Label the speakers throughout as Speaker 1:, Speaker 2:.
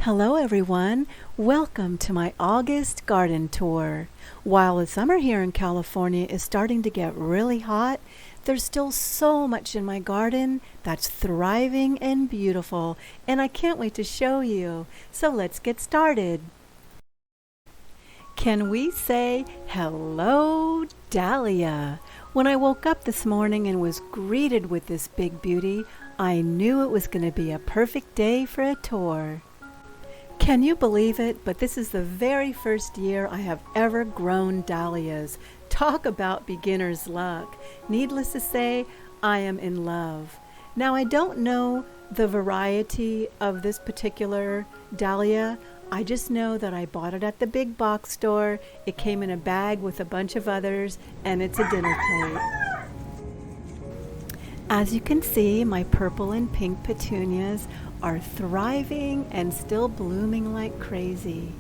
Speaker 1: Hello everyone, welcome to my August garden tour. While the summer here in California is starting to get really hot, there's still so much in my garden that's thriving and beautiful, and I can't wait to show you. So let's get started. Can we say hello, Dahlia? When I woke up this morning and was greeted with this big beauty, I knew it was going to be a perfect day for a tour. Can you believe it? But this is the very first year I have ever grown dahlias. Talk about beginner's luck. Needless to say, I am in love. Now, I don't know the variety of this particular dahlia. I just know that I bought it at the big box store. It came in a bag with a bunch of others, and it's a dinner plate. As you can see, my purple and pink petunias are thriving and still blooming like crazy.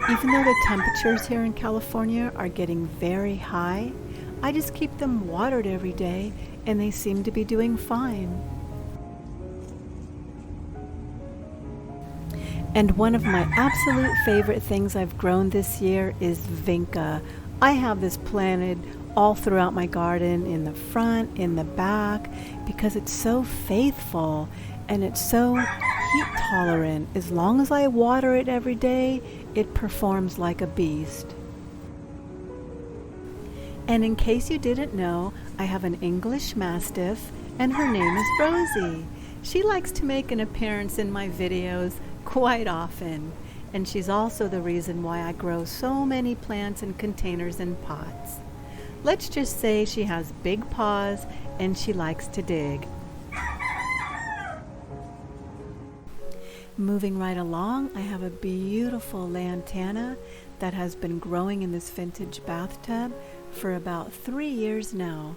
Speaker 1: Even though the temperatures here in California are getting very high, I just keep them watered every day and they seem to be doing fine. And one of my absolute favorite things I've grown this year is vinca. I have this planted all throughout my garden, in the front, in the back, because it's so faithful and it's so heat tolerant. As long as I water it every day, it performs like a beast. And in case you didn't know, I have an English Mastiff and her name is Rosie. She likes to make an appearance in my videos quite often, and she's also the reason why I grow so many plants in containers and pots. Let's just say she has big paws and she likes to dig. Moving right along, I have a beautiful lantana that has been growing in this vintage bathtub for about 3 years now.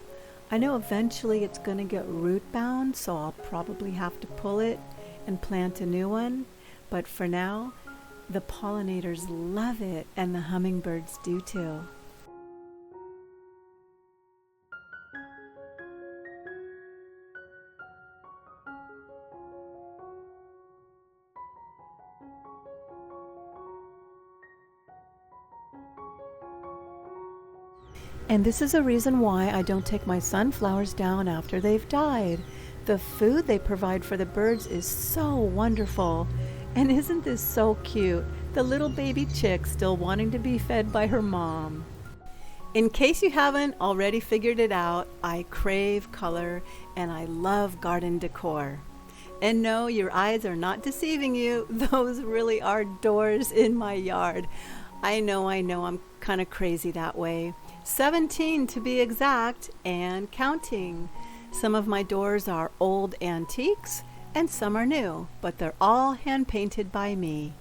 Speaker 1: I know eventually it's going to get root bound, so I'll probably have to pull it and plant a new one. But for now, the pollinators love it and the hummingbirds do too. And this is a reason why I don't take my sunflowers down after they've died. The food they provide for the birds is so wonderful. And isn't this so cute? The little baby chick still wanting to be fed by her mom. In case you haven't already figured it out, I crave color and I love garden decor. And no, your eyes are not deceiving you. Those really are doors in my yard. I know, I'm kind of crazy that way. 17 to be exact, and counting. Some of my doors are old antiques and some are new, but they're all hand painted by me.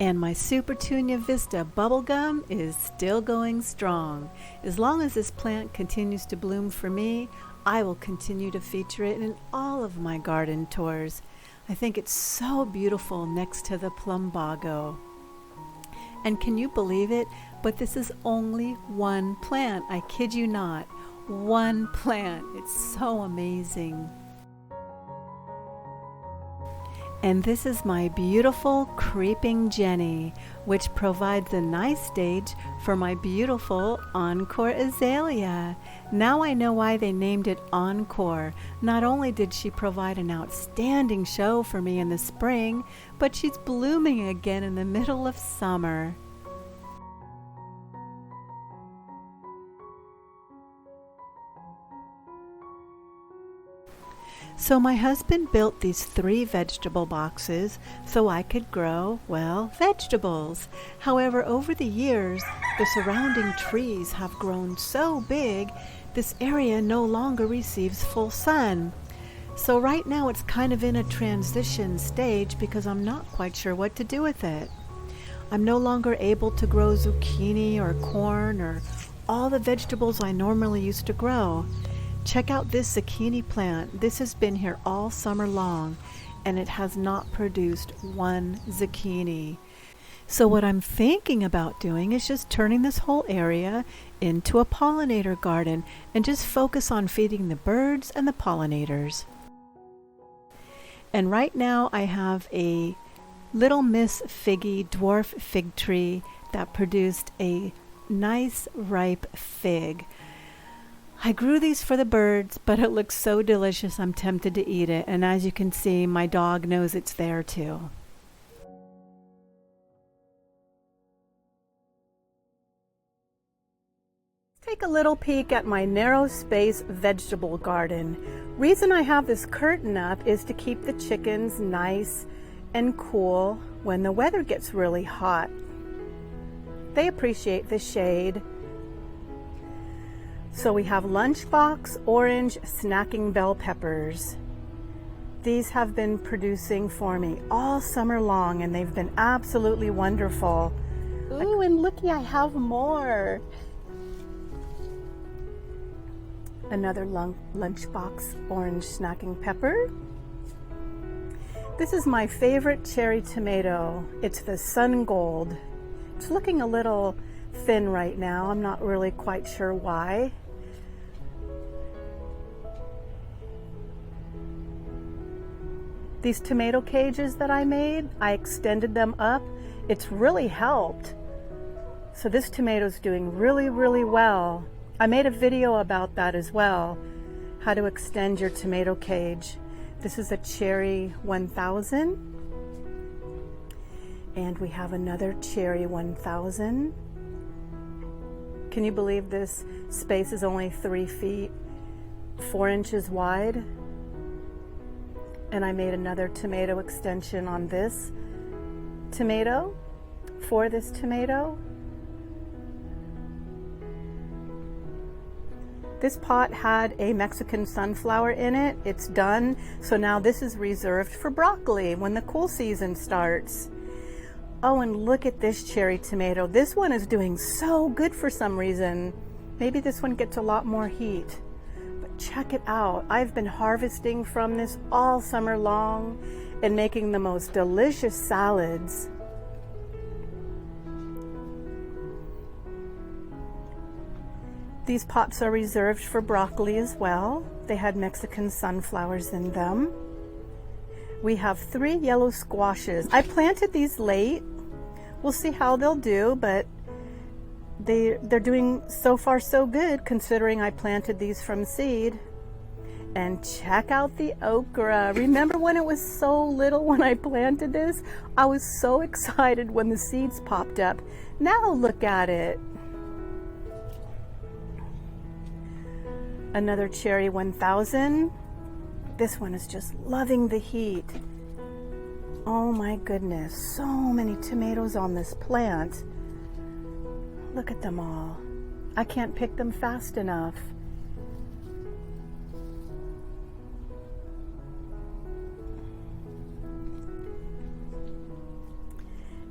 Speaker 1: And my supertunia vista bubblegum is still going strong. As long as this plant continues to bloom for me, I will continue to feature it in all of my garden tours. I think it's so beautiful next to the plumbago. And can you believe it? But this is only one plant. I kid you not. One plant. It's so amazing. And this is my beautiful creeping Jenny, which provides a nice stage for my beautiful Encore azalea. Now I know why they named it Encore. Not only did she provide an outstanding show for me in the spring, but she's blooming again in the middle of summer. So my husband built these 3 vegetable boxes so I could grow, well, vegetables. However, over the years, the surrounding trees have grown so big, this area no longer receives full sun. So right now it's kind of in a transition stage because I'm not quite sure what to do with it. I'm no longer able to grow zucchini or corn or all the vegetables I normally used to grow. Check out this zucchini plant. This has been here all summer long and it has not produced one zucchini. So what I'm thinking about doing is just turning this whole area into a pollinator garden and just focus on feeding the birds and the pollinators. And right now I have a Little Miss Figgy dwarf fig tree that produced a nice ripe fig. I grew these for the birds, but it looks so delicious I'm tempted to eat it, and as you can see, my dog knows it's there too. Take a little peek at my narrow space vegetable garden. Reason I have this curtain up is to keep the chickens nice and cool when the weather gets really hot. They appreciate the shade. So we have lunchbox orange snacking bell peppers. These have been producing for me all summer long and they've been absolutely wonderful. Ooh, and looky, I have more. Another lunchbox orange snacking pepper. This is my favorite cherry tomato. It's the Sun Gold. It's looking a little thin right now. I'm not really quite sure why. These tomato cages that I made, I extended them up. It's really helped. So this tomato's doing really, really well. I made a video about that as well, how to extend your tomato cage. This is a Cherry 1000. And we have another Cherry 1000. Can you believe this space is only 3 feet, 4 inches wide? And I made another tomato extension on this tomato, for this tomato. This pot had a Mexican sunflower in it. It's done. So now this is reserved for broccoli when the cool season starts. Oh, and look at this cherry tomato. This one is doing so good for some reason. Maybe this one gets a lot more heat. But check it out. I've been harvesting from this all summer long and making the most delicious salads. These pots are reserved for broccoli as well. They had Mexican sunflowers in them. We have 3 yellow squashes. I planted these late. We'll see how they'll do, but they're doing so far so good considering I planted these from seed. And check out the okra. Remember when it was so little when I planted this? I was so excited when the seeds popped up. Now look at it. Another Cherry 1000. This one is just loving the heat. Oh my goodness, so many tomatoes on this plant. Look at them all. I can't pick them fast enough.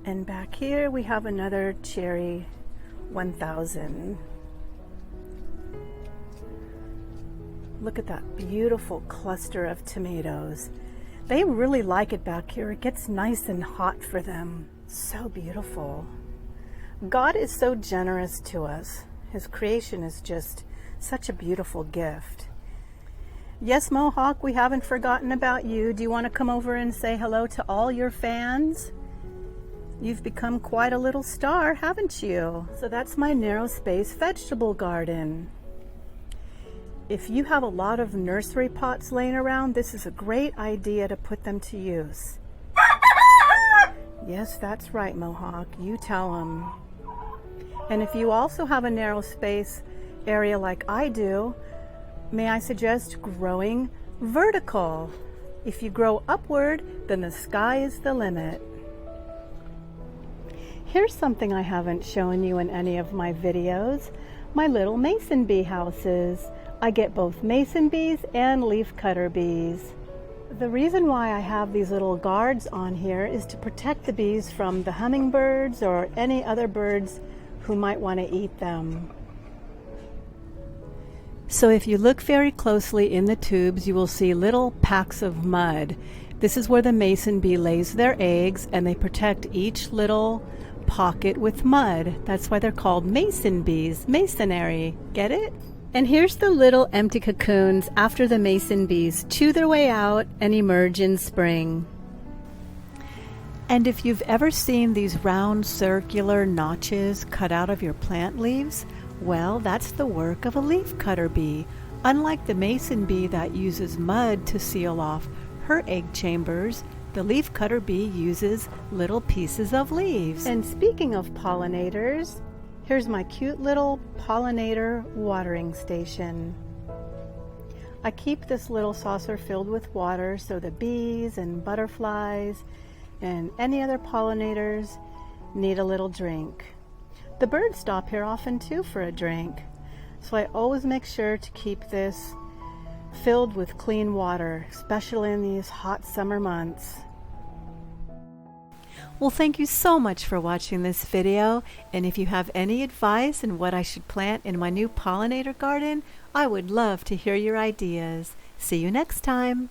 Speaker 1: And back here we have another Cherry 1000. Look at that beautiful cluster of tomatoes. They really like it back here. It gets nice and hot for them. So beautiful. God is so generous to us. His creation is just such a beautiful gift. Yes, Mohawk, we haven't forgotten about you. Do you want to come over and say hello to all your fans? You've become quite a little star, haven't you? So that's my narrow space vegetable garden. If you have a lot of nursery pots laying around, this is a great idea to put them to use. Yes, that's right, Mohawk. You tell them. And if you also have a narrow space area like I do, may I suggest growing vertical? If you grow upward, then the sky is the limit. Here's something I haven't shown you in any of my videos. My little mason bee houses. I get both mason bees and leafcutter bees. The reason why I have these little guards on here is to protect the bees from the hummingbirds or any other birds who might want to eat them. So if you look very closely in the tubes, you will see little packs of mud. This is where the mason bee lays their eggs, and they protect each little pocket with mud. That's why they're called mason bees. Masonry. Get it? And here's the little empty cocoons after the mason bees chew their way out and emerge in spring. And if you've ever seen these round circular notches cut out of your plant leaves, well, that's the work of a leaf cutter bee. Unlike the mason bee that uses mud to seal off her egg chambers, the leaf cutter bee uses little pieces of leaves. And speaking of pollinators, here's my cute little pollinator watering station. I keep this little saucer filled with water so the bees and butterflies and any other pollinators need a little drink. The birds stop here often too for a drink, so I always make sure to keep this filled with clean water, especially in these hot summer months. Well, thank you so much for watching this video, and if you have any advice on what I should plant in my new pollinator garden, I would love to hear your ideas. See you next time.